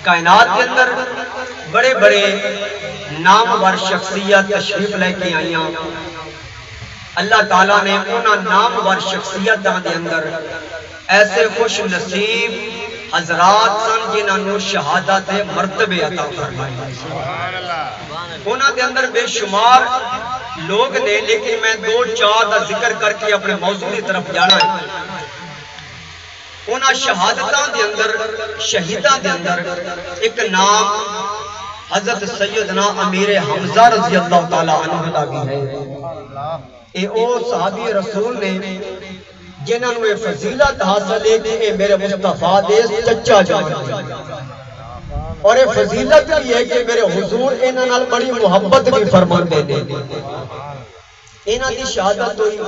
کائنات کے اندر بڑے بڑے نامور شخصیت تشریف لے کے آئیاں. اللہ تعالیٰ نے انہاں نامور شخصیتاں دے اندر ایسے خوش نصیب حضرات سن جنہاں نو شہادت مرتبے عطا فرمائے. انہاں دے اندر بے شمار لوگ نے، لیکن میں دو چار دا ذکر کر کے اپنے موضوع کی طرف جانا ہے. انہاں شہادتاں دے اندر، شہیداں دے اندر ایک نام حضرت سیدنا امیر حمزہ رضی اللہ تعالیٰ عنہ دا بھی ہے. اے او صحابی رسول نے جنہاں نو فضیلت حاصل ہے کہ اے میرے مصطفیٰ دے چچا جان، اور اے فضیلت بھی ہے کہ میرے حضور انہاں نال بڑی محبت بھی فرماندے نے. انہاں دی شہادت ہوئی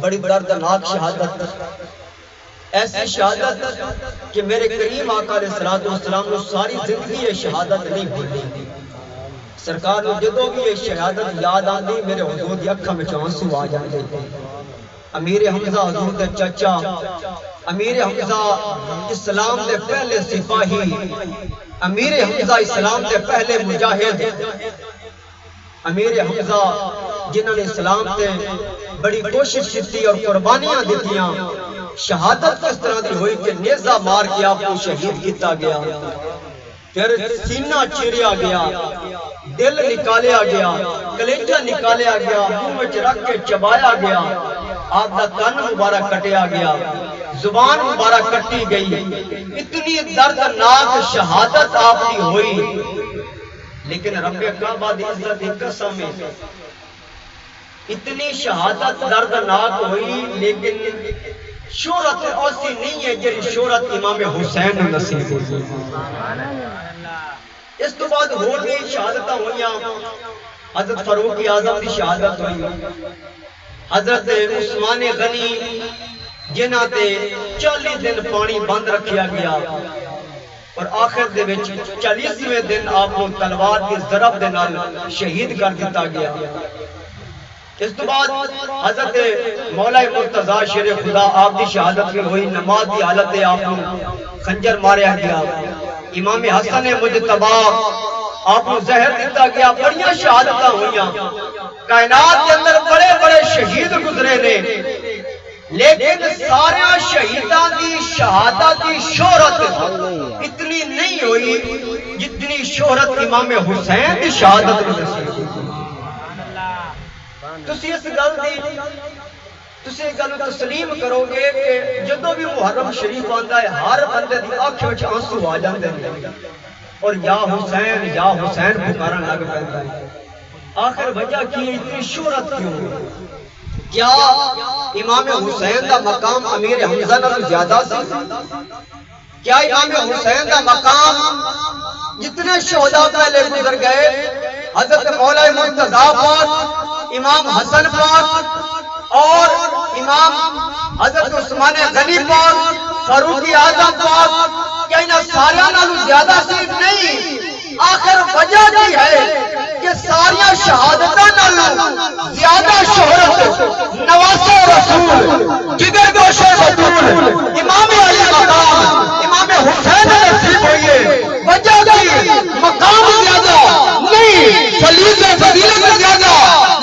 بڑی دردناک شہادت، ایسی شہادت کہ میرے کریم آقا علیہ السلام نے ساری زندگی یہ شہادت نہیں بھولی. سرکار نے جدوں بھی یہ شہادت یاد آندی میرے حضور دی اکھاں وچ آنسو آ جاندے. امیر حمزہ حضور دے چچا، امیر حمزہ اسلام دے پہلے سپاہی، امیر حمزہ اسلام دے پہلے مجاہد، امیر حمزہ جنہوں نے اسلام تے بڑی کوشش کی اور قربانیاں دیتیاں. شہادت کس طرح دی ہوئی کہ نیزہ مار کے آپ کو شہید کیتا گیا، پھر سینہ چیریا گیا، دل نکالیا گیا، کلیجہ نکالیا گیا، منہ وچ رکھ کے چبایا گیا، آپ دا کن مبارک کٹیا گیا، زبان مبارک کٹی گئی. اتنی دردناک شہادت آپ کی ہوئی، لیکن رب کعبہ دی عزت دی قسم اتنی شہادت دردناک ہوئی، لیکن شہرت ایسی نہیں ہے جی شہرت امام حسین نصیب ہوئی. اس تو بعد اور بھی شہادتاں ہوئیاں. حضرت فاروق اعظم کی شہادت ہوئی، حضرت عثمان غنی جنہاں تے 40 دن پانی بند رکھیا گیا اور آخر دے وچ 40ویں دن آپ کو تلوار کی ضرب دے نال شہید کر دیتا گیا. اس تو بعد حضرت مولا مرتضیٰ شیر خدا آپ کی شہادت بھی ہوئی. نماز کی حالت ہے آپ کو خنجر ماریا گیا. امام حسن مجتبی آپ کو زہر دیتا گیا. بڑیاں شہادتاں ہوئیاں. کائنات کے اندر بڑے بڑے شہید گزرے نے، لیکن سارے شہیداں دی شہادت دی شہرت اتنی نہیں ہوئی جتنی شہرت امام حسین دی شہادت میں نصیب ہوئی. تسی اس گل تسلیم کرو گے کہ جدوں بھی محرم شریف آندا ہے ہر بندے دی آنکھ وچ آنسو آ جاندے ہیں اور یا حسین پکارن لگ پیندا ہے. آخر وجہ کی اتنی شہرت کیوں؟ کیا امام حسین دا مقام امیر حمزہ نال زیادہ سی؟ کیا امام حسین دا مقام جتنے شہداء پہلے گزر گئے، حضرت مولا مرتضیٰ پاک، امام حسن پاک اور امام حضرت عثمان غنی پاک، فاروق اعظم پاک، کیا انہاں سارے نالوں زیادہ صرف نہیں؟ آخر وجہ کی ہے کہ ساری شہادتاں نالوں زیادہ شہرت نواسہ رسول، جگر گوش بطول، امام علی مقام امام حسین نصیب ہوئی ہے. وجہ کی مقام زیادہ نہیں، فضیلت زیادہ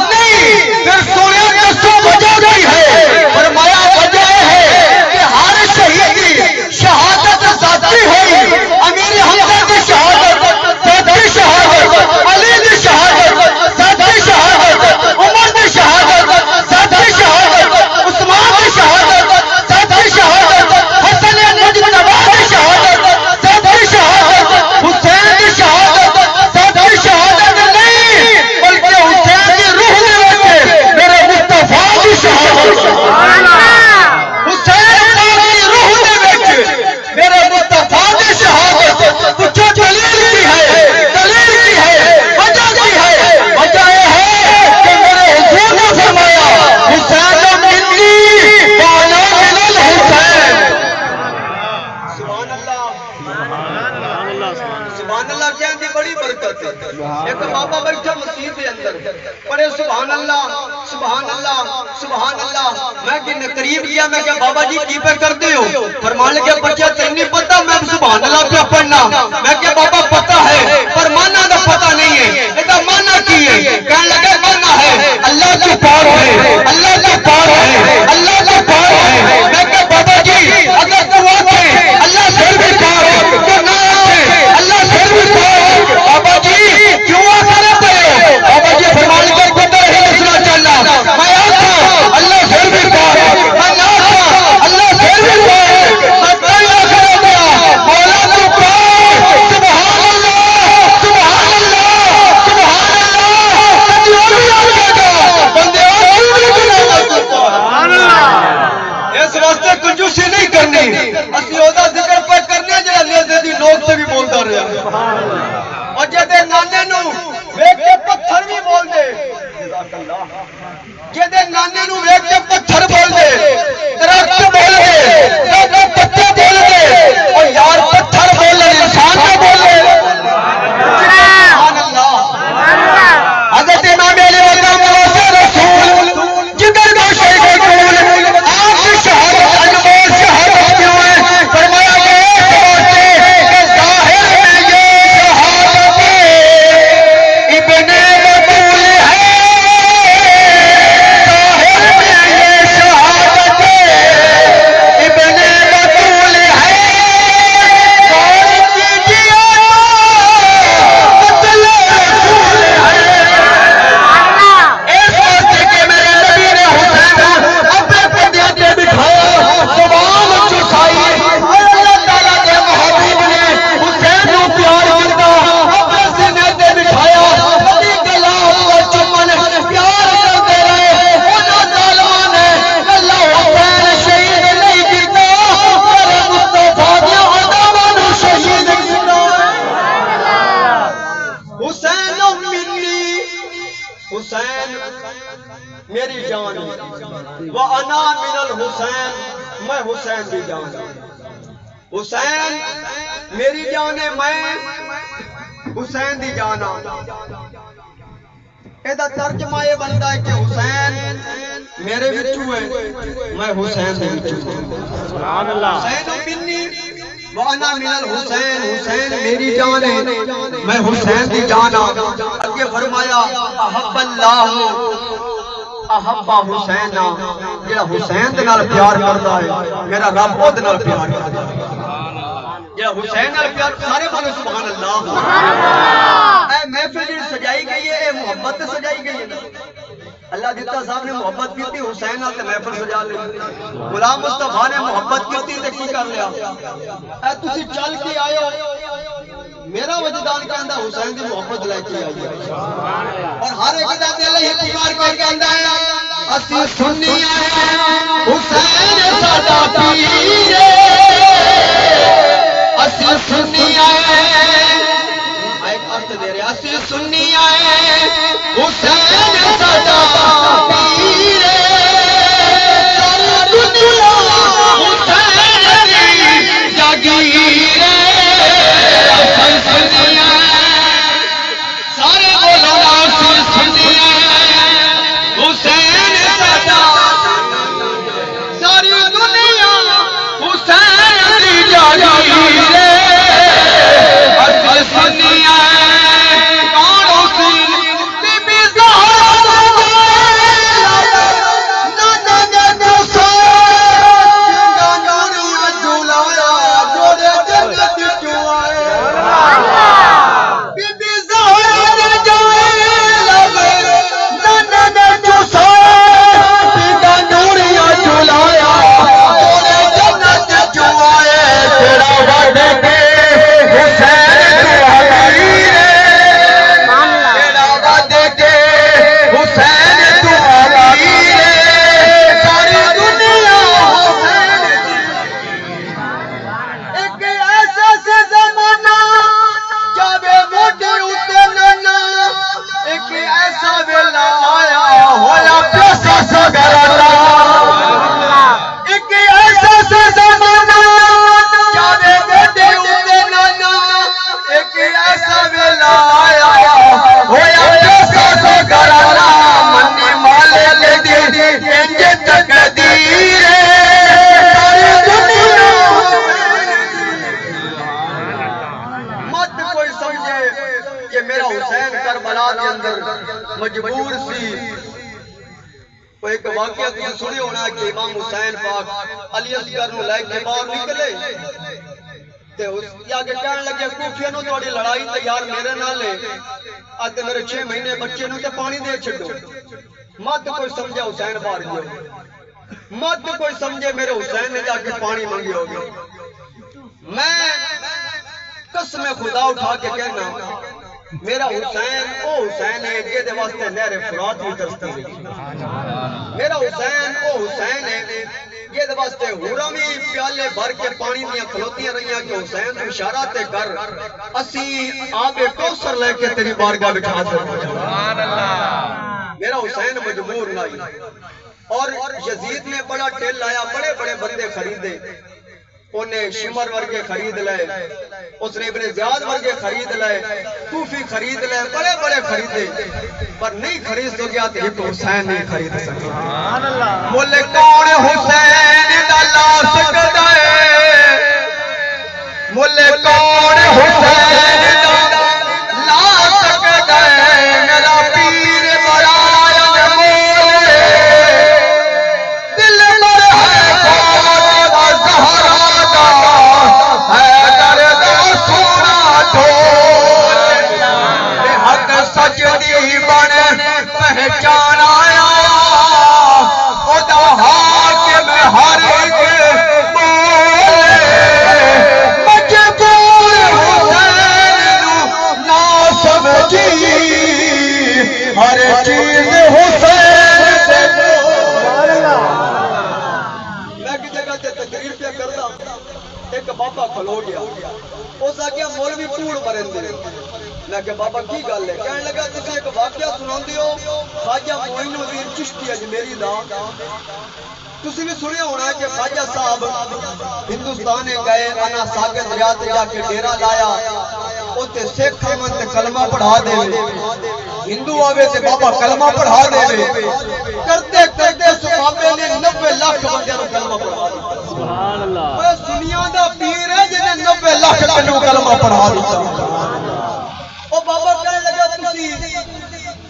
نہیں، پھر سونے کسو وجہ کی ہے. فرمایا وجہ ہے کہ ہر شہید کی شہادت ذاتی ہوئی. امیر حمزہ کی شہادت ذاتی شہادت، علی کی شہادت ذاتی شہادت، عمر کی شہادت ذاتی شہادت، عثمان کی شہادت ذاتی شہادت، حسن مجتبی کی شہادت ذاتی شہادت، حسین کی شہادت ذاتی شہادت نہیں بلکہ حسین کی روح میں رکھے میرے مصطفیٰ کی شہادت. حسین کی روح میں بیٹھے میرے مصطفیٰ کی شہادت. پوچھو دلیل کی ہے، دلیل کی ہے، وجہ کی ہے؟ وجہ یہ ہے کہ میرے حضور نے فرمایا حسین منی وانا من الحسین. سبحان اللہ، سبحان اللہ کہنے دی بڑی برکت ہے. ایک بابا بیٹھا مسجد کے اندر پڑھے سبحان اللہ سبحان اللہ سبحان اللہ. میں کہ قریب کیا، میں کہ بابا جی کی پہ کرتے ہو؟ فرمان لگا بچہ تین نہیں پتا میں سبحان اللہ پہ پڑھنا. میں نانے نو ویکھ کے پتھر بھی بول دے جے نانے نو ویکھ کے پتھر بول دے درخت بول دے پتے بول دے اور یار پتھر بولے انسان نہ بولے سبحان اللہ حضرت امام علی مقام مولا رسول جگر کا شیخ قول آپ کی شہادت انمول شہادت کیوں ہے فرمایا کہ ظاہر میں یہ شہادت ابن بطول ہے ظاہر میں یہ شہادت ابن بطول ہے غور کیجیے قتل رسول ہے اس واسطے کہ میرے نبی نے حسین اپنے پردے پہ بٹھایا زبان چسائی اللہ تعالیٰ کے محبوب نے حسین کو پیار کرتا اپنے سینے پہ بٹھایا علی کے لال کو چمن پیار کرتے رہے خدا ظالمان نے اللہ حسین شہید نہیں کرتا میرے مصطفیٰ کی عداوت شہید کرتا حسین منی حسین میری جان وَأَنَا مِنَ الْحُسین میں حسین کی جان حسین میری جان ہے میں حسین دی جانا ایدہ ترجمہ یہ بندہ ہے کہ حسین میرے وچوں ہے میں حسین دے وچوں سبحان اللہ حسین منی وَأَنَا مِنَ الْحُسین حسین میری جان ہے میں حسین دی جانا اگے فرمایا احب اللہ احبا حسین جڑا حسین دے نال پیار کردا ہے میرا رب او دے نال پیار کردا ہے جڑا حسین نال پیار سارے بولو سبحان اللہ اے محفل جڑی سجائی گئی ہے اے محبت تے سجائی گئی ہے اللہ جتا صاحب نے محبت کیتی حسین نال تے محفل سجا لی غلام مصطفیٰ نے محبت کیتی تے کی کر لیا اے تسی چل کے آئے ہو میرا وجدان کہندا حسین دی محبت لے کے آئی ہے اور ہر ایک دا دل ہی پیار کر کہندا ہے اسی سنی آئے حسین ساڈا پیر اسی سنی آئے ایک عرض دے رہے اسی سنی آئے حسین ساڈا پیر ساری دنیا حسین دی جاگیر سارے بولو اسی سنی حسین ساڈا ساری دنیا حسین دی جاگیر اسی سنی کون حسین بی بی زہرا نانا نانا سارا نور جلایا جوڑے جنت کیوں آئے بی بی زہرا نے جائے لگے نانا نانا سارا نوریا جلایا جوڑے جنت کیوں آئے تیرا وعدے کے حسین تو حقیر تیرا وعدے کے حسین تو حقیر ساری دنیا حسین ایک ایسا سے زمانہ جاوے موٹے اتے نانا ایک ایسا ویلا آیا ہویا پیسا سگراتا ایک ایسا سے زمانہ جاوے موٹے اتے نانا ایک ایسا ویلا آیا ہویا پیسا سگراتا منی مالے لے دی انجے تقدیر ساری دنیا مت کوئی سمجھے کہ میرا حسین کربلا کے اندر مجبور سی وہ ایک واقعہ تھی سنی ہونا کہ امام حسین پاک علی اصغر نو لے کے باہر نکلے تے اس آگے کہنے لگے کوفیہ نو تھوڑی لڑائی تیار میرے نال ہے آتے میرے 6 مہینے بچے نو تے پانی دے چھڈو مت کوئی سمجھے حسین باہر گیا مت کوئی سمجھے میرے حسین نے جا کے پانی منگی ہوگی میں قسم خدا اٹھا کے کہنا میرا حسین او حسین ہے جے دے واسطے نہر فرات بھی ترستی ہے میرا حسین او حسین ہے یہ واسطے ہورا بھی پیالے بھر کے پانی دیا کھلوتیاں رہیاں کہ حسین تو اشارہ تے کر اسی آب کوثر لے کے تیری بارگاہ بٹھا دے سبحان اللہ میرا حسین مجبور نہیں اور یزید نے بڑا ٹیل لایا بڑے بڑے بندے خریدے انہیں شمر ورگے خرید لے اس نے ابن زیاد ورگے خرید لے کوفی خرید لے بڑے بڑے خریدے پر نہیں خرید تو گیا تو ایک حسین نہیں خرید سکے سبحان اللہ مولے کون حسین دا لا سکتا ہے مولے کون حسین دا لا سکتا ہے میرا پیر بڑا سجدی بن پہچان آیا خدا حاکم ہر ایک بولے مجبور حسین نہ سمجھی ہر چیز حسین سے میں کی جگہ سے تقریر پہ کرتا ایک بابا کھلو گیا اس آگیا مولوی پوڑ مرن دے میں کہ بابا کی گل ہے کہنے لگا تسی ایک واقعہ سناؤں دیو خواجہ معین الدین چشتی اجمیری دا تسی بھی سنے ہونا ہے کہ خواجہ صاحب ہندوستان گئے انا ساگر دریا تے جا کے ڈیرا لایا اوتے سکھ آمن تے کلمہ پڑھا دے ہندو آوے تے بابا کلمہ پڑھا دے کرتے کرتے صحابے نے 90 لاکھ بندے نو کلمہ پڑھا دیا سبحان اللہ اے دنیا دا پیر ہے جنے 90 لاکھ نو کلمہ پڑھا دیا او بابا کہنے لگا تسی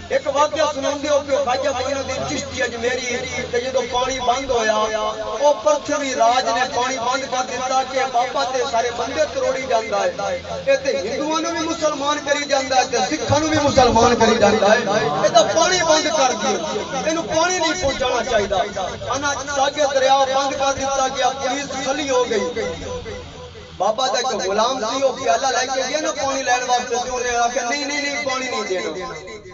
ایک واقعہ سناؤں دیو کہ خواجہ معین الدین چشتی اجمیری تے جدو پانی بند ہویا او پرتھوی راج نے پانی بند کر دیتا کہ بابا تے سارے بندے تروڑی جاندا ہے اے تے ہندوؤں نو بھی مسلمان کری جاندا ہے تے سکھاں نو بھی مسلمان کری جاندا ہے اے تے پانی بند کر دیو اینو پانی نہیں پہنچانا چاہیدا انا ساگے دریا بند کر دیتا کہ پولیس کھلی ہو گئی بابا دا ایک غلام سی او پیالہ لے کے گیا نا پانی لین واسطے تے انہیں آکھیا نہیں پانی نہیں دینا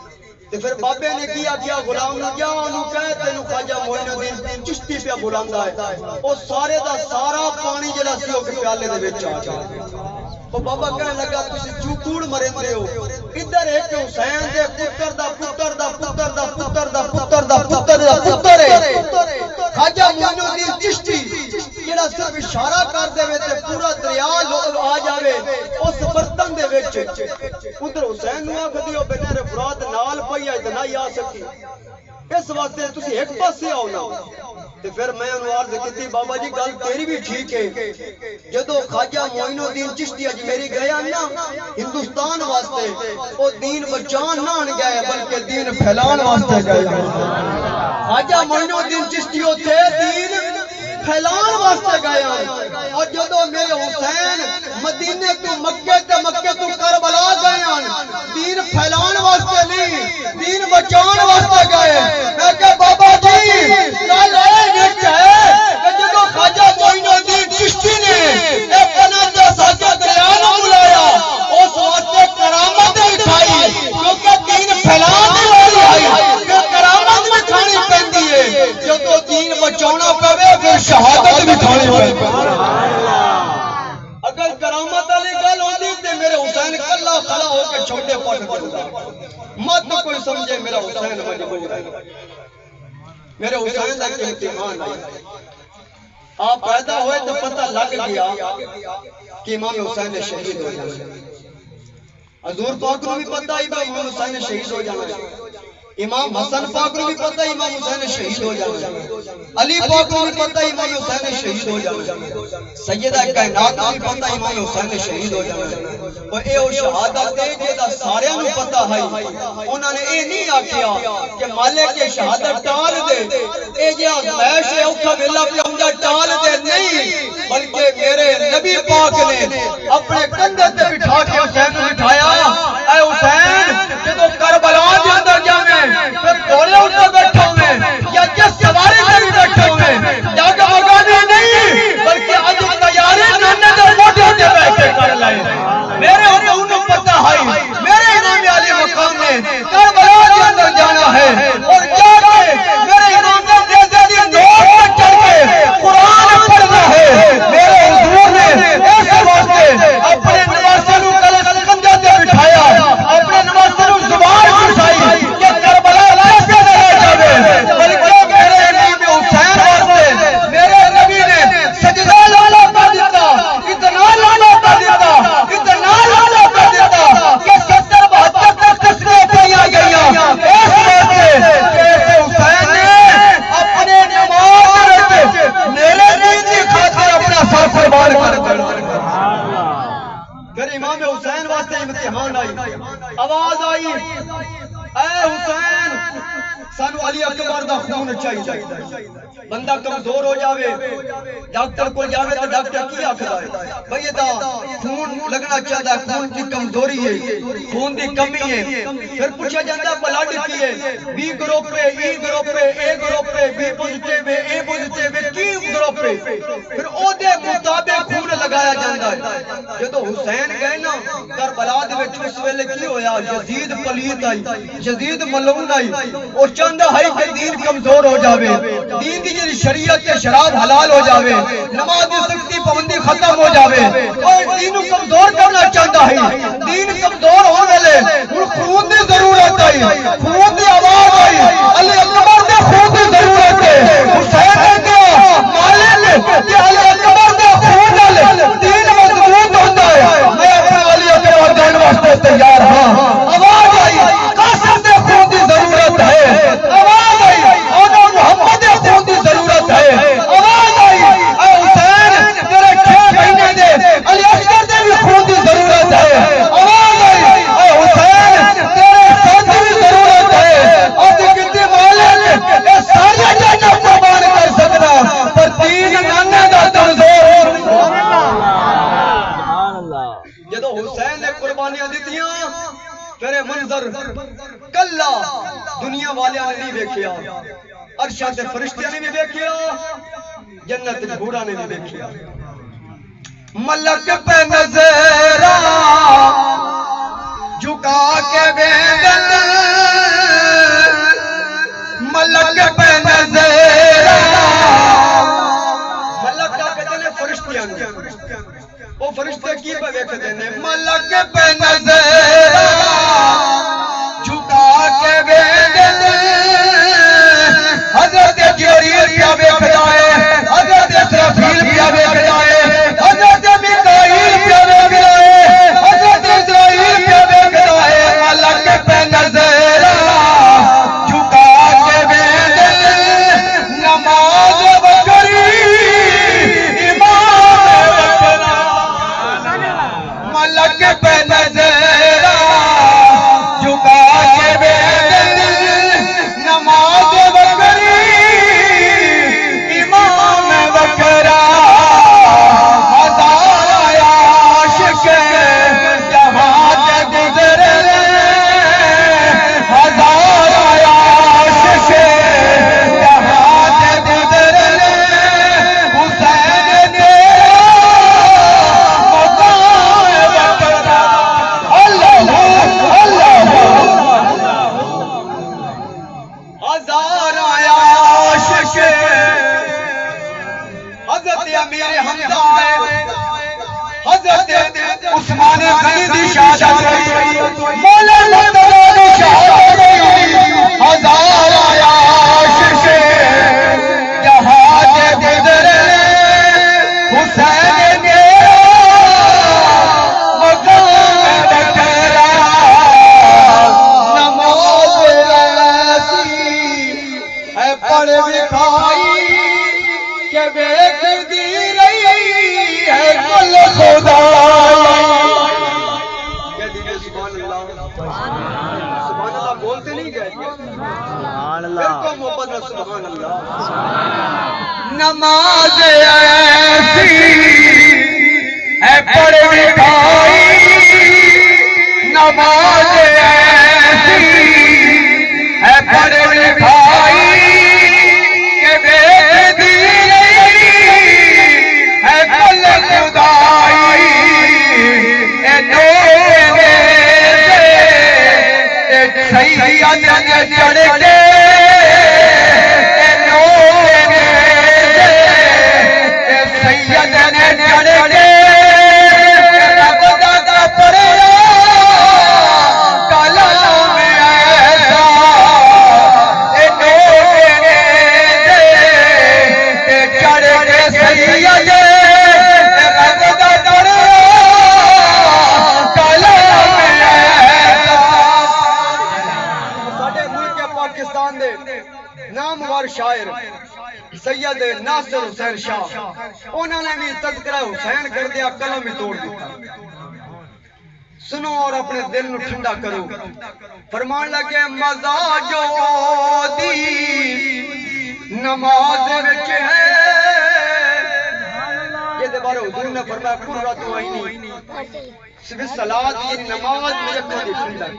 تے پھر بابے نے کیا غلام نے کیا انہوں کہے تینوں خواجہ معین الدین چشتی پہ بلاندا ہے او سارے دا سارا پانی جڑا سی او پیالے دے وچ آ گیا او بابا کہنے لگا تسی کیوں کوڑ مرندے ہو ادھر ایک حسین دے پتر دا پتر دا پتر دا پتر دا پتر دا پتر دا پتر ہے خواجہ معین الدین چشتی جڑا صرف اشارہ کر دے تے پورا دریا آ جاوے اس برتن دے وچ ادھر حسین نو آکھ دیو بنر فرات نال پئی اے تے نہیں آ سکی اس واسطے تسی ایک پاسے آؤ نا تے پھر میں انہوں عرض کیتی بابا جی گل تیری بھی ٹھیک ہے جدو خواجہ معین الدین چشتی اجمیری گیا نا ہندوستان واسطے او دین بچان نہ گئے بلکہ دین پھیلان واسطے گئے خواجہ معین الدین چشتی تے دین پھیلان واسطے گئے اور جدو میرے حسین مدینے تو مکے تو کربلا گئے دین پھیلان واسطے نہیں دین بچان واسطے گئے میں کہ بابا جی گل یہ ہے کہ جدو خواجہ معین الدین چشتی نے ایک پناہ ساجہ دریا نو بلایا اس واسطے کرامت اٹھائی کیونکہ دین پھیلان والی آئی کہ کرامت بھی کھانی پیندی ہے جدو دین بچانا پوے پھر شہادت بھی کھانی پوے اگر کرامت والی گل ہوندی تے میرے حسین کلا کھڑا ہو کے چھوٹے پٹ کردا مت کوئی سمجھے میرا حسین مجبور ہے میرے حسین دا امتحان ہے آپ پیدا ہوئے تو پتہ لگ گیا کہ امام حسین نے شہید ہو جانا حضور پاک کو بھی پتہ ہی کہ امام حسین نے شہید ہو جانا امام حسن پاک کو بھی پتہ ہی امام حسین نے شہید ہو جانا علی پاک کو بھی پتہ ہی امام حسین نے شہید ہو جانا سیدہ کائنات کو بھی پتہ امام حسین نے شہید ہو جانا اور اے او شہادت ہے جیدا سارے نو پتہ ہے انہوں نے اے نہیں آکھیا کہ مالک کے شہادت ٹال دے اے جے آزمائش ہے اوکھا ویلا پہ اوندا ٹال دے نہیں بلکہ میرے نبی پاک نے اپنے کندھے تے بٹھا کے حسین کو بٹھایا اے حسین جدوں کربلا دے اندر جاویں پھر گھوڑے اوپر بیٹھے ہوئے یا جس سواری میں بھی بیٹھے ہوئے جاگا مگانے نہیں بلکہ اج تیاری نانے دے موٹے دے بیٹھے کر لائے میرے انہوں پتہ ہے میرے امام علی مقام نے کربلا کے اندر جانا ہے اور جا کے میرے امام نے دے دی نوٹ پر چڑھ کے قرآن پھر امام حسین واسطے امتحان آئی، آواز آئی، اے حسین سانو علی اکبر دا خون چاہیے۔ بندہ کمزور ہو جاوے، ڈاکٹر کو جاوے تو ڈاکٹر کی آکھدا ہے بھئی دا خون لگنا چاہتا ہے، خون کی کمزوری ہے، خون دی کمی ہے۔ پھر پوچھا جاتا بلڈ کی ہے، بی گروپ پہ، ای گروپ پہ، اے گروپ پہ، بی پوزیٹیو ہے، اے پوزیٹیو ہے، کی گروپ پہ، پھر او دے مطابق خون لگایا جاتا ہے۔ جدو حسین گئے نا کربلا دے وچ اس ویلے کی ہویا، یزید پلیت آئی، یزید ملعون آئی، اور چاہندا ہے کہ دین کمزور ہو جاوے، دین دی جڑی شریعت تے شراب حلال ہو جاوے، نماز دی سختی پابندی ختم ہو جاوے، اور دین کو کمزور کرنا چاہتا ہے۔ دین کمزور ہونے والے ہن خون دی ضرورت آئی، خون دی آواز آئی، علی اکبر دے خون دی ضرورت ہے۔ حسین نے کہا مالک کہ علی اکبر دے خون نال دین مضبوط ہوتا ہے، میں اپنے علی اکبر دین واسطے تیار ہاں۔ آواز آئی قاسم دے خون دی ضرورت ہے، آواز آئی اور محمد دے خون دی ضرورت ہے، آواز آئی اے حسین تیرے 6 مہینے دے علی اکبر دے بھی خون دی ضرورت ہے، آواز آئی اے حسین تیرے ساتھ بھی ضرورت ہے، اور کتنے مالک اے سارے جانوں قربان کر سکنا پر دین نانے دا کمزور۔ جدو حسین نے قربانیاں دیتیاں پھر منظر کلا دنیا والیاں نے نہیں دیکھیا، عرشاں تے فرشتیاں نے بھی دیکھیا، جنت گھوڑا نے بھی دیکھیا۔ ملک پہ نظر جھکا کے بیندل، ملک پہ نظر، ملک کا کہتے ہیں فرشتیاں نے، وہ فرشتے کی پہ دیکھتے ہیں، ملک پہ نظر جھکا کے بیندل، حضرت جبریل کیا دیکھتا ہے، حضرت اسرافیل کیا دیکھتا ہے، حضرت میکائیل کیا دیکھتا ہے، حضرت اسرائیل کیا دیکھتا ہے، ملک پہ نظر جھکا کے بیندل، نماز بکری امام بکرا، ملک پہ نظر جھکا کے بیندل، نماز بکری امام بکرا، ہزار عاشق جہاں سے گزرے، ہزار عاشق جہاں سے گزرے، حسین نے مقام بکرا، اللہ اللہ، ہزار عاشق، حضرت امیر حمزہ ہے، حضرت عثمان غنی دی شہادت ہوئی، مولانا تعالی دی شہادت ہوئی، ہزار عاشق جہاں سے گزرے، حسین نے مقام بکرا، نماز ایسی ہے پڑھ دکھائی کہ بیکتی رہی ہے کل خدائی۔ کہہ دیجئے سبحان اللہ، سبحان اللہ بولتے نہیں گئے، سبحان اللہ، پھر کو محبت میں سبحان اللہ۔ نماز ایسی ہے پڑھ دکھائی، نماز ایسی ہے پڑھ دکھائی کہ بیکتی ہے کل خدائی، اے نور سید نے چڑھ کے، اے نور سید نے چڑھ کے، رب دا کپڑا کلام ایسا، اے نور چڑھ کے سید رب دا کپڑا کلام ایسا۔ ساڈے ملک پاکستان دے نامور شاعر سید ناصر حسین شاہ، انہوں نے بھی تذکرہ حسین کر دیا، قلم ہی توڑ دیتا۔ سنو اور اپنے دل نو ٹھنڈا کرو. فرمان لگے مزا جو دی نماز وچ ہے. یہ دوبارہ حضور نے فرمایا قرۃ عینی صرف صلاۃ یہ نماز میری اکھاں دی ٹھنڈک.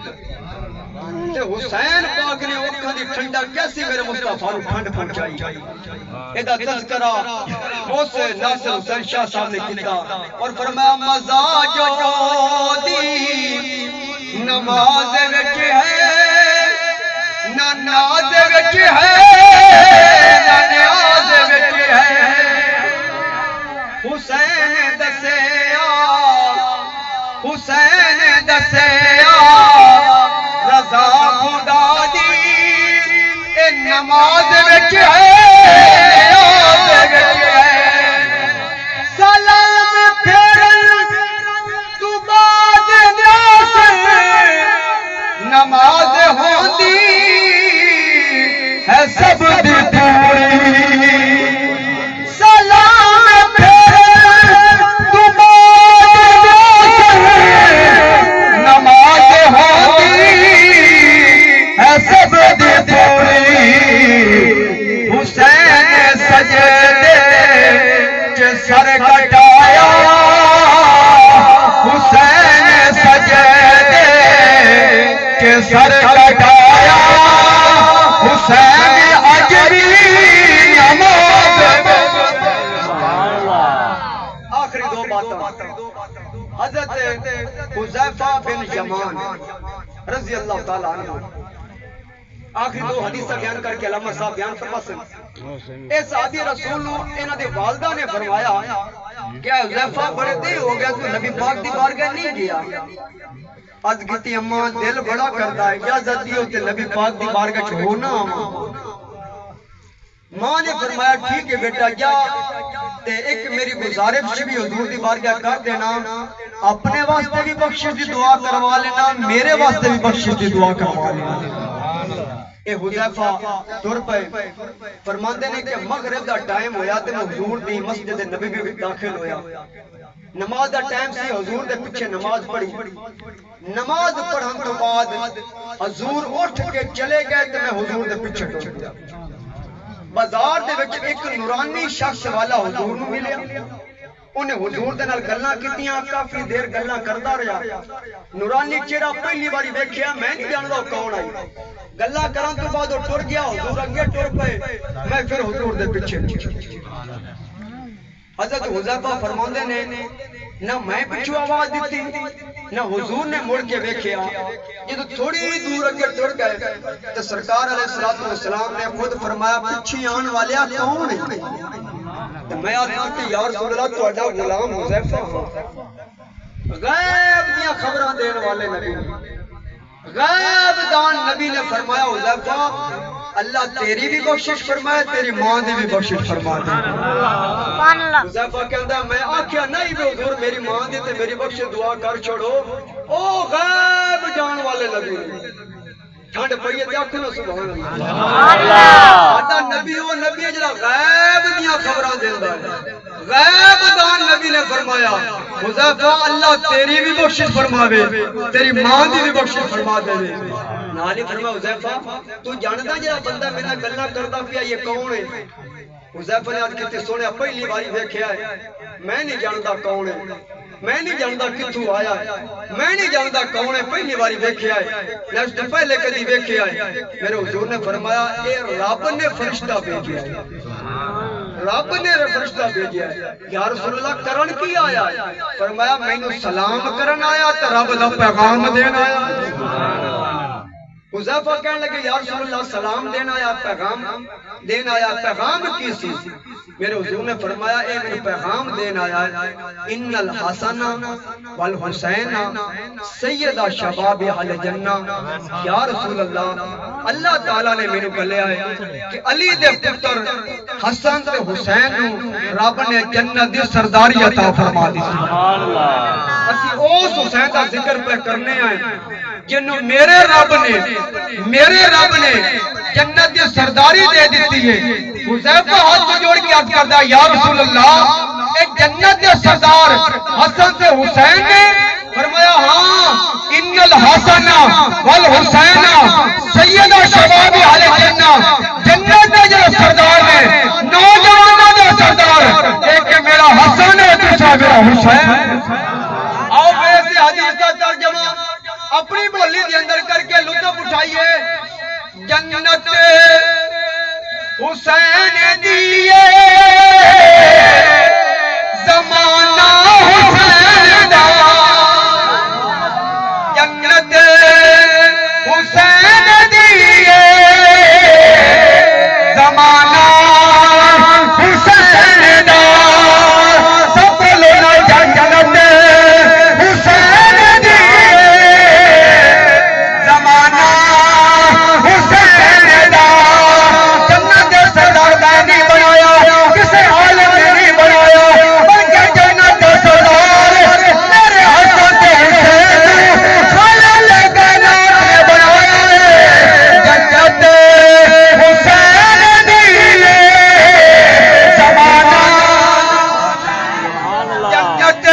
تے حسین پاک نے اکھاں دی ٹھنڈک کیسی میرے مصطفیٰ نو ٹھنڈ پہنچائی. ادا تذکرہ اس ناصر حسین شاہ صاحب نے کیتا اور فرمایا مزا جو دی نماز وچ ہے نہ ناز وچ ہے نہ نیاز وچ ہے. حسین دسیا حسین دسیا رضا خدا دی اے نماز وچ ہے نیاز وچ ہے. سلام پھیرن تو بعد نیاز نماز ہوندی ہے سب دی پوری. سر کٹایا حسین سجدے کے سر کٹایا حسین اج بھی نماز. آخری دو باتیں حضرت حذیفہ بن یمان رضی اللہ تعالیٰ عنہ آخری دو حدیثہ بیان کر کے علامہ صاحب بیان فرماسن. اس صحابی رسول نو انہاں دے والدہ نے فرمایا کہ حذیفہ بڑے دیر ہو گیا تو نبی پاک دی بارگاہ نہیں گیا. عرض کیتی اماں دل بڑا کردا ہے اجازت دیو تے نبی پاک دی بارگاہ چ ہونا آواں. ماں نے فرمایا ٹھیک ہے بیٹا جا تے ایک میری گزارش بھی حضور دی بارگاہ کر دینا, اپنے واسطے بھی بخشش دی دعا کروا لینا, میرے واسطے بھی بخشش دی دعا کروا لینا. اے حذیفہ تر پے فرماندے نے کہ مغرب دا ٹائم ہویا تے حضور دی مسجد نبی بھی داخل ہویا. نماز دا ٹائم سی, حضور دے پیچھے نماز پڑھی. نماز پڑھن تو بعد حضور اٹھ کے چلے گئے تے میں حضور دے پیچھے ٹر گیا. بازار دے وچ ایک نورانی شخص والا حضور نو ملیا. انہیں حضور دے نال گلاں کیتیاں, کافی دیر گلاں کردا رہیا. نورانی چہرہ پہلی باری ویکھیا, میں نہیں جاندا کون آئی. گلاں کرن تو بعد ٹر گیا, حضور اگے ٹر پئے, میں پھر حضور دے پیچھے. حضرت حذیفہ فرماندے نے نہ میں پیچھے آواز دیتی نہ حضور نے مڑ کے ویکھیا. جدوں تھوڑی دور اگے ٹر گئے تے سرکار علیہ الصلوۃ والسلام نے خود فرمایا پیچھے آن والیا کون ہے؟ تے میں آخیا کہ یا رسول اللہ تہاڈا غلام حذیفہ غیب دیاں خبراں دین والے نبی. غیب دان نبی نے فرمایا حذیفہ اللہ تیری بھی بخشش فرمائے, تیری ماں دی بھی بخشش فرما دے. حذیفہ کہندا میں آکھیا نہیں بھی حضور میری ماں دی تے میری بخشش دعا کر چھوڑو. او غیب جان والے نبی ٹھنڈ پئی تے آکھو سبحان اللہ. ساڈا نبی او نبی ہے جڑا غیب دیاں خبراں دیندا ہے. غیب دان نبی نے فرمایا حذیفہ اللہ تیری بھی بخشش فرماوے, تیری ماں دی بھی بخشش فرما دے. نال ہی فرمایا حذیفہ تو جاندا جڑا بندہ میرا گلاں کردا پیا یہ کون ہے؟ حذیفہ نے عرض کیتی سونے پہلی باری ویکھیا ہے, میں نہیں جاندا کون ہے, میں نہیں جاندا کتھوں آیا ہے, میں نہیں جاندا کون ہے, پہلی باری ویکھیا ہے, نیکسٹ پہلے کدی ویکھیا ہے. میرے حضور نے فرمایا اے رب نے فرشتہ بھیجیا ہے, رب نے فرشتہ بھیجیا ہے. یا رسول اللہ کرن کی آیا ہے؟ فرمایا مینوں سلام کرن آیا تے رب دا پیغام دین آیا. حذیفہ کہنے لگے یا رسول اللہ سلام دینا آیا, پیغام دینا آیا, پیغام کی سی؟ میرے حضور نے فرمایا اے میرے پیغام دینا آیا ان الحسن والحسین سیدہ شباب اہل جنہ. یا رسول اللہ اللہ تعالیٰ نے میرے کہا لیا ہے کہ علی دے پتر حسن تے حسین نو رب نے جنت دی سرداری عطا فرما دی. اسی اس حسین دا ذکر پہ کرنے آئے جنہوں میرے رب نے جنت دی سرداری دے دیتی ہے. حذیفہ ہاتھ جوڑ کے عرض کردا یا رسول اللہ اے جنت دے سردار حسن سے حسین نے؟ فرمایا ہاں والحسین سیدہ شباب اہل جنہ جنت دے جو سردار نے نوجوانوں دے سردار ایک میرا حسن ہے دوسرا میرا حسین آؤ ایسے حدیث کا ترجمہ اپنی بولی دے اندر کر کے لطف اٹھائیے جنت حسین دیے زمانہ حسین دا جنت حسین دیے زمانہ حسین دا سب لوگ جنت حسین دیے زمانہ حسین دا جنت سردار میں نہیں بنایا کسی عالم نے نہیں بنایا بلکہ جنت سردار میرے حسن حسین خالق کائنات نے بنایا جنت حسین دیے زمانہ جنت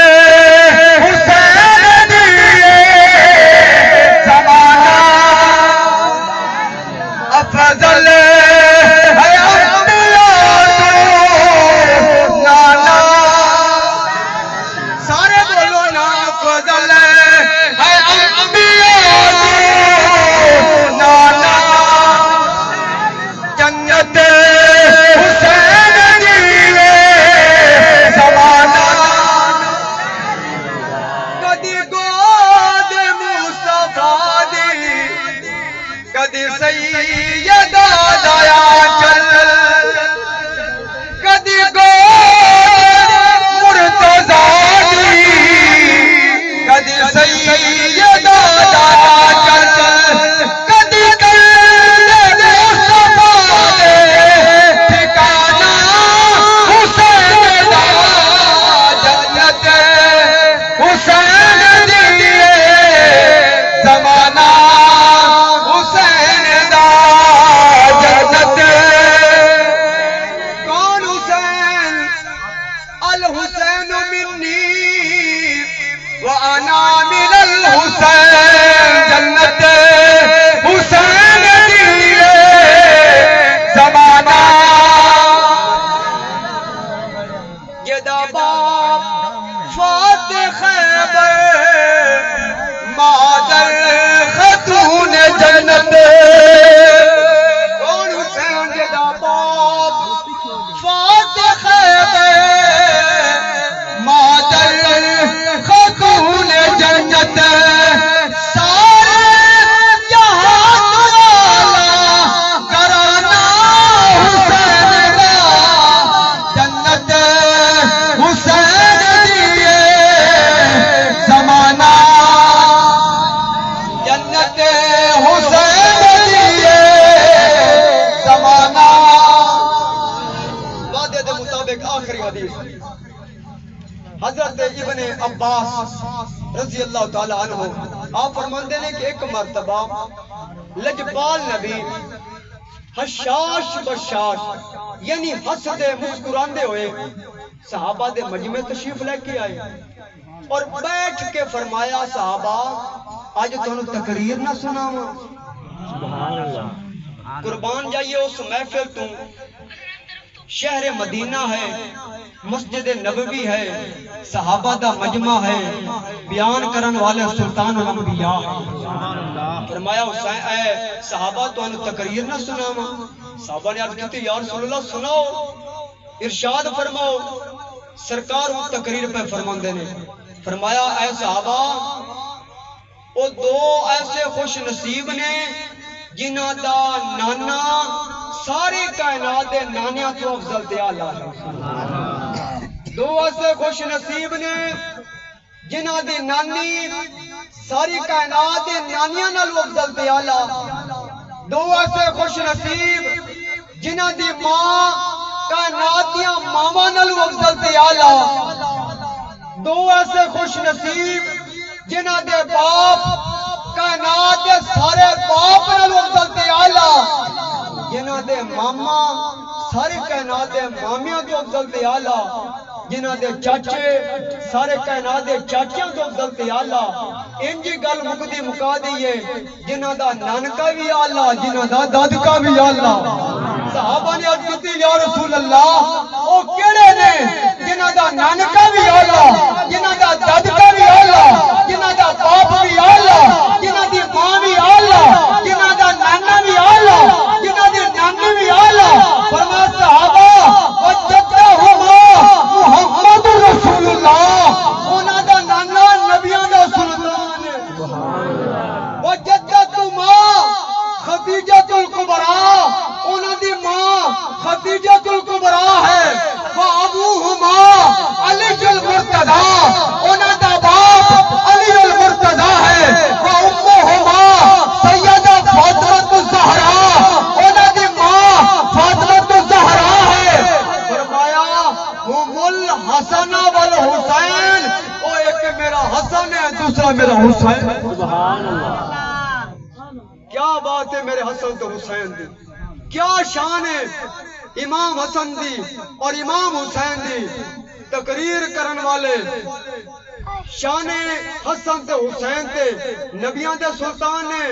حسین دیے زمانہ افضل ہے انبیاء تو نانا سارے بولو نا افضل ہے انبیاء تو نانا جنت حسین دیے زمانہ کدی گود مصطفیٰ دی کدی سیدہ دایا چل کدی گود مرتضیٰ دی کدی سیدہ دایا چل کدی قلب مصطفیٰ دے ٹھکانہ حسین دا جنت حسین دیے زمانہ حسین دا جنت کون حسین الحسین منی وانا من الحسین جنت حسین دیے زمانہ جدا باپ فاتح خیبر مادر خاتون جنت کون حسین جدا باپ فاتح خیبر مادر خاتون جنت سارے جہان والا گھرانہ حسین دا جنت حسین دیے زمانہ جنت حسین دیے زمانہ وعدے دے مطابق آخری حدیث حضرت ابن عباس رضی اللہ تعالی عنہ آپ فرماندے نے کہ ایک مرتبہ لجبال نبی حشاش بشاش یعنی ہسدے مسکراندے ہوئے صحابہ دے مجمع تشریف لے کے آئے اور بیٹھ کے فرمایا صحابہ آج تانوں تقریر نہ سناواں سبحان اللہ قربان جائیے اس محفل تو شہر مدینہ ہے مسجد نبوی ہے صحابہ دا مجمع ہے بیان کرن والے سلطان الانبیاء فرمایا حسین اے صحابہ تو انہوں تقریر نہ سناواں صحابہ نے عرض کی یا رسول اللہ سناؤ ارشاد فرماؤ سرکار وہ تقریر پہ فرماندے نے فرمایا اے صحابہ وہ دو ایسے خوش نصیب نے جنہ دا نانا ساری کائنات دے نانیاں تو افضل تے اعلیٰ ہے دو ایسے خوش نصیب نے جنہ دی نانی ساری کائنات دے نانیاں نالوں افضل تے اعلیٰ دو ایسے خوش نصیب جنہ دی ماں کائنات دیاں ماما نالوں افضل تے اعلیٰ دو ایسے خوش نصیب جنہ دے باپ کائنات دے سارے باپ نالوں افضل تے اعلیٰ جنہ دے ماما سارے کائنات دے مامیاں تو افضل تے اعلیٰ جنہ دے چاچے سارے کائنات دے چاچیاں تو افضل تے اعلیٰ انجی گل مکدی مکا دیئے جنہ دا نانکا بھی آلہ جنہ دا دادکا بھی آلہ صحابہ نے عرض کیتی یا رسول اللہ او کیڑے نے جنہ دا نانکا بھی آلہ جنہ دا دادکا بھی آلہ جنہ دا باپ بھی آلہ جنہ دی ماں بھی آلہ جنہ دا نانا بھی آلہ جنہ دی نانی بھی آلہ فرمایا صحابہ وجدہما محمد رسول اللہ انہاں دا نانا نبیاں دا سلطان وجدتما خدیجۃ الکبریٰ انہاں دی ماں خدیجۃ الکبریٰ ہے وابوہما علی المرتضیٰ انہاں دا باپ علی المرتضیٰ ہے وامہما سیدہ فاطمہ الزہراء انہاں دی ماں فاطمہ الزہراء ہے فرمایا ہم الحسن والحسین او ایک میرا حسن ہے دوسرا میرا حسین سبحان اللہ کیا بات ہے میرے حسن تو حسین دی کیا شان ہے امام حسن دی اور امام حسین دی تقریر کرن والے شان حسن تے حسین تے نبیاں دے سلطان نے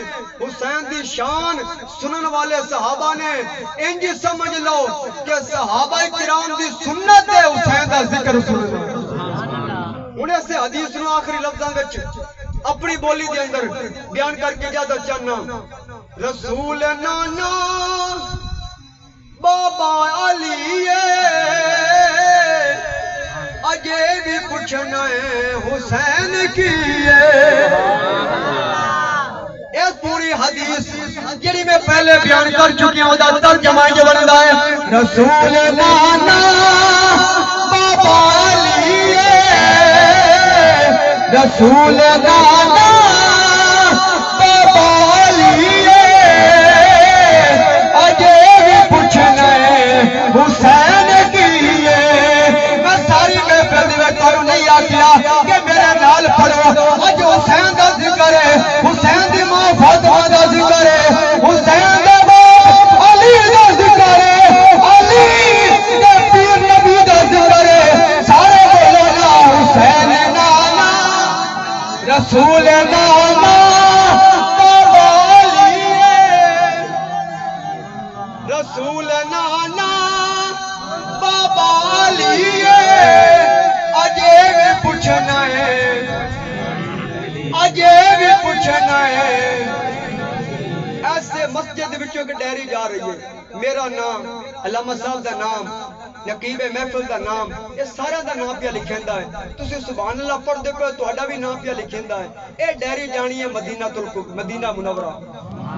حسین دی شان سنن والے صحابہ نے انج سمجھ لو کہ صحابہ کرام دی سنت ہے حسین دا ذکر سننا انہیں سے حدیث نو آخری لفظاں وچ اپنی بولی دے اندر بیان کر کے اجازت چاہنا رسول نانا بابا علی اجے بھی پوچھنا ہے حسین کی اس پوری حدیث جڑی میں پہلے بیان کر چکی ہوں دا ترجمہ یہ بنتا ہے رسول نانا بابا علی رسول نانا بابا علی اجے بھی پوچھنا ہے حسین کی میں ساری محفل میں کوئی نہیں آکیا کہ میرے نال پڑھو اج حسین دا ذکر ہے حسین دی ماں فاطمہ دا ذکر ہے حسین دا باپ علی دا ذکر ہے علی دے پیر نبی دا ذکر ہے سارے بولو نا حسین نانا رسول نانا بابا علی رسول نانا بابا علی اجے بھی پوچھنا ہے اجے بھی پوچھنا ہے ایسے مسجد وچوں ایک ڈائری جا رہی ہے میرا نام علامہ صاحب دا نام نقیب محفل دا نام یہ سارا دا نام پیا لکھیندا ہے تسی سبحان اللہ پڑھ دے پے تہاڈا بھی نام پیا لکھیندا ہے اے ڈائری جانی ہے مدینہ منورہ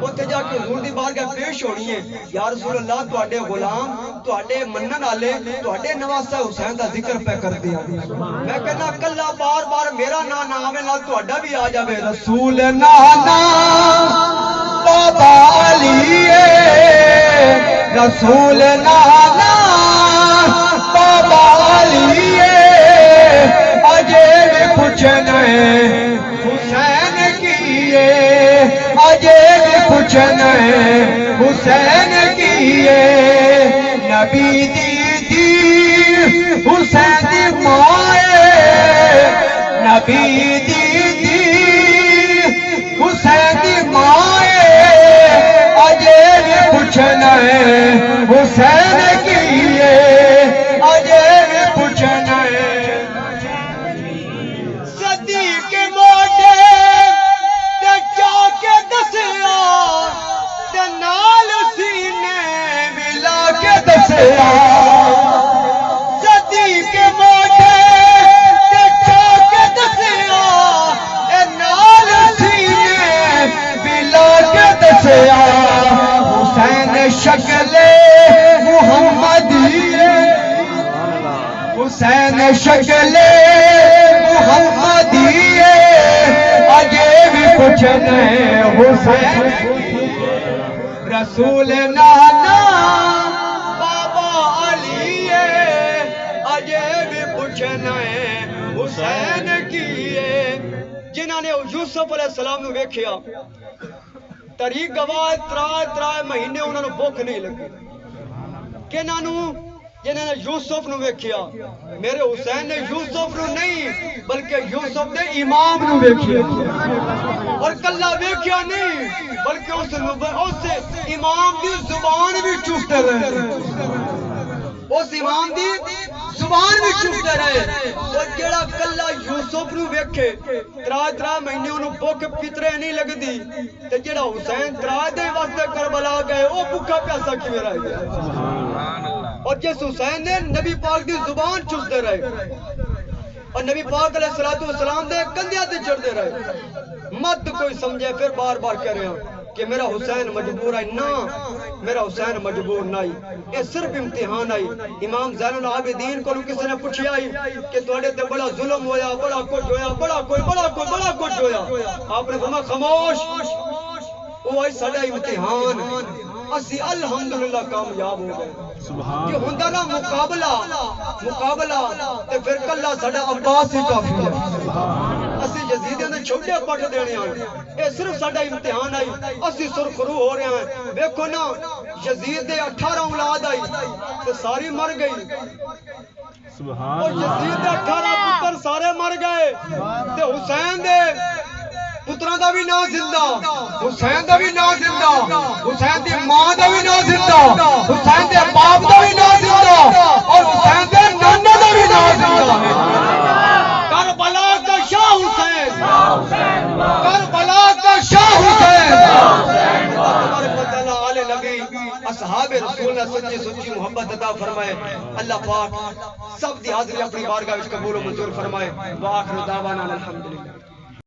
اوتھے جا کے حضور دی بارگاہ پیش ہونی ہے یا رسول اللہ تہاڈے غلام تہاڈے منن والے تہاڈے نواسہ حسین دا ذکر پہ کر دیا میں کہنا کلا بار بار میرا نام نہ آوے نال تہاڈا بھی آ جاوے رسول نانا بابا علی رسول نانا بابا علی اجے بھی پوچھنا ہے حسین کی اجے بھی پوچھنا ہے حسین کی نبی دی حسین دی ماں نبی دی حسین دی ماں اجے بھی پوچھنا ہے حسین کی اجے بھی پوچھنا ہے صدیق موڈے تے جا کے دسیا تے نال سینے ملا کے دسیا صدیق موڈے تے جا کے دسیا اے نال سینے ملا کے دسیا حسین شکل محمدی حسین شکل محمدی اجے بھی پوچھنا ہے حسین رسول نانا بابا علی اجے بھی پوچھنا ہے حسین کی جنہاں نے یوسف علیہ السلام نو ویکھیا تاریخ گواہ ترائے مہینے انہوں نے بھوک نہیں لگی کہ جنہوں نے یوسف نو ویکھیا میرے حسین نے یوسف نو نہیں بلکہ یوسف نے امام نو ویکھیا اور کلا ویکھیا نہیں بلکہ اس امام دی زبان بھی چوستے رہے اس امام دی زبان بھی چوستے رہے اور جیڑا کلا یوسف نو ویکھے ترا مہینے انہوں بھوک پترے نہیں لگدی تے جیڑا حسین ترا دے واسطے کربلا گئے او بھوکا پیاسا کیویں رہ گیا اور جس حسین نے نبی پاک دی زبان چوستے رہے اور نبی پاک علیہ الصلوۃ والسلام دے کندھیاں تے چڑھتے رہے مت کوئی سمجھے پھر بار بار کہہ رہے ہیں کہ میرا حسین مجبور ہے نہ میرا حسین مجبور نہیں یہ صرف امتحان آئی امام زین العابدین کو کسی نے پوچھی آئی کہ تواڈے تے بڑا ظلم ہویا بڑا کچھ ہویا بڑا کچھ ہویا آپ نے فرمایا خاموش وہ آئی ساڈا امتحان اسی الحمدللہ کامیاب ہو گئے کہ ہوندا نا مقابلہ تے پھر کلا ساڈا عباس ہی کافی ہے اسی یزیدیاں دے چھوٹے پٹ دینے ہیں اے صرف ساڈا امتحان آئی اسی سرخرو ہو رہے ہیں دیکھو نا یزید دے 18 اولاد آئی تے ساری مر گئی اور یزید دے 18 پتر سارے مر گئے تے حسین دے پتراں دا بھی نام زندہ حسین دا بھی نام زندہ حسین دی ماں دا بھی نام زندہ حسین دے باپ دا بھی نام زندہ اور حسین دے نانا دا بھی نام زندہ کربلا کا شاہ حسین کربلا کا شاہ حسین آل نبی اصحاب رسول نے سچی محبت عطا فرمائے اللہ پاک سب دی حاضری اپنی بارگاہ وچ قبول و منظور فرمائے وآخر دعوانا الحمدللہ